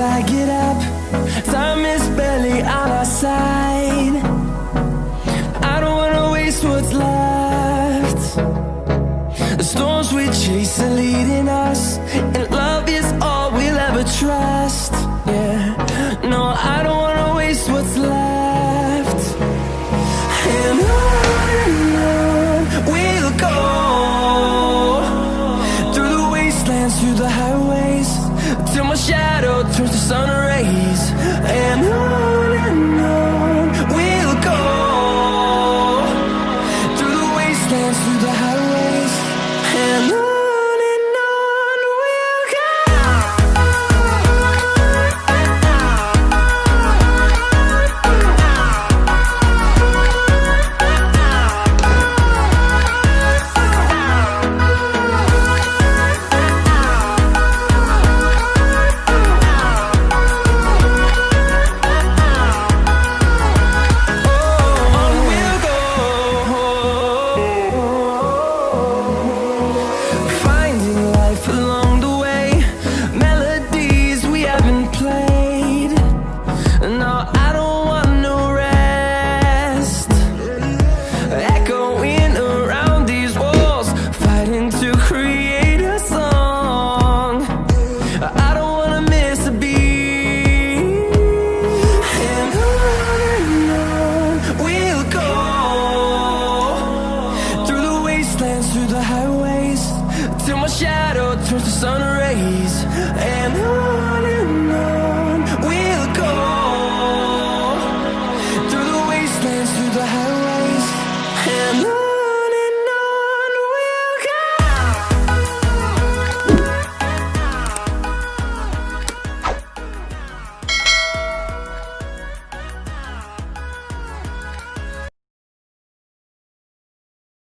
I get up. Time is barely on our side. I don't wanna waste what's left. The storms we chase are leading us, and love is all we'll ever trust. Yeah, no, I don't wanna waste what's left. And on we'll go, through the wastelands, through the highways, till my shadow turns to sun rays. And on we'll go, through the wastelands, through the highways, and on we'll go. Through the highways, till my shadow turns to sun rays. And